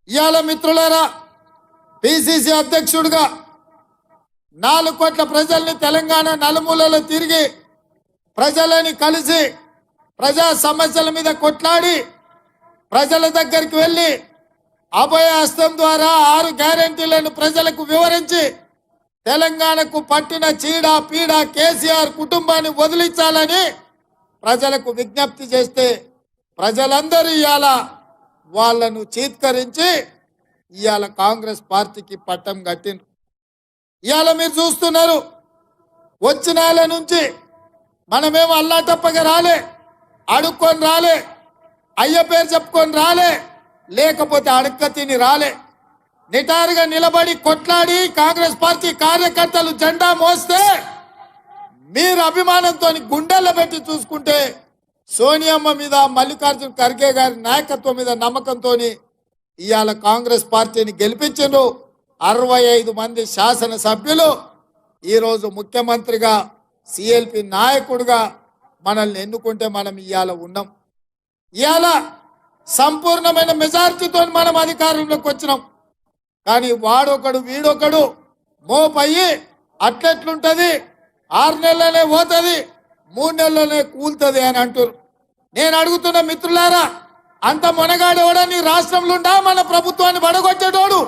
ఇయాల మిత్రులారా పిసిసి అధ్యక్షుడిగా 4 కోట్ల ప్రజల్ని తెలంగాణ నలుమూలలో తిరిగి ప్రజలని కలిసి ప్రజా సమస్యల మీద కొట్లాడి ప్రజల దగ్గరికి వెళ్ళి అభయ హస్తం ద్వారా 6 గ్యారెంటీలను ప్రజలకు వివరించి తెలంగాణకు పట్టిన చీడ పీడ కేసీఆర్ కుటుంబాన్ని వదిలించాలని ప్రజలకు విజ్ఞప్తి చేస్తే ప్రజలందరూ ఇయాల వాళ్ళను చీత్కరించి ఇయాల కాంగ్రెస్ పార్టీకి పట్టం కట్టిండ్రు. ఇయాల మీరు చూస్తున్నారు, వచ్చిన నుంచి మనమేమో అల్లా తప్పగా రాలే, అడుక్కొని రాలే, అయ్య పేరు చెప్పుకొని రాలే, లేకపోతే అడుక్క తిని రాలే. నిటారుగా నిలబడి కొట్లాడి కాంగ్రెస్ పార్టీ కార్యకర్తలు జెండా మోస్తే మీరు అభిమానంతో గుండెల్లో పెట్టి చూసుకుంటే సోనియమ్మ మీద మల్లికార్జున ఖర్గే గారి నాయకత్వం మీద నమ్మకంతో ఇవాళ కాంగ్రెస్ పార్టీని గెలిపించారు. 65 మంది శాసనసభ్యులు ఈరోజు ముఖ్యమంత్రిగా సిఎల్పి నాయకుడిగా మనల్ని ఎన్నుకుంటే మనం ఇవాళ ఉన్నాం. ఇవాళ సంపూర్ణమైన మెజార్టీతో మనం అధికారంలోకి వచ్చినాం. కానీ వాడొకడు వీడొకడు మోపయ్యి అట్లెట్లుంటది, 6 నెలలనే పోతుంది, 3 నెలలనే కూలుతుంది అని అంటారు. నేను అడుగుతున్న మిత్రులారా, అంత మొనగాడేవాడా నీ రాష్ట్రంలో ఉండా మన ప్రభుత్వాన్ని పడగొట్టేటోడు?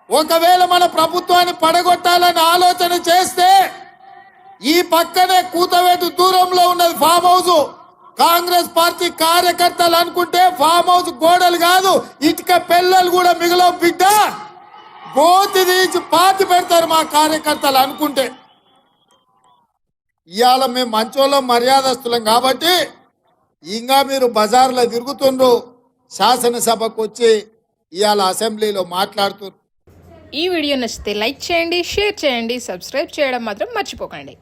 ఒకవేళ మన ప్రభుత్వాన్ని పడగొట్టాలని ఆలోచన చేస్తే ఈ పక్కనే కూతవేటు దూరంలో ఉన్నది ఫామ్ హౌస్. కాంగ్రెస్ పార్టీ కార్యకర్తలు అనుకుంటే ఫామ్ హౌస్ గోడలు కాదు, ఇటుక పిల్లలు కూడా మిగిలిన బిడ్డ గోతి తీసి పాతి పెడతారు మా కార్యకర్తలు అనుకుంటే. ఇవాళ మేము మంచోళ్ళం మర్యాదస్తులం కాబట్టి ఇంకా మీరు బజార్లో తిరుగుతుండ్రు, శాసనసభకు వచ్చి ఇవాళ అసెంబ్లీలో మాట్లాడుతున్నారు. ఈ వీడియో నచ్చితే లైక్ చేయండి, షేర్ చేయండి, సబ్స్క్రైబ్ చేయడం మాత్రం మర్చిపోకండి.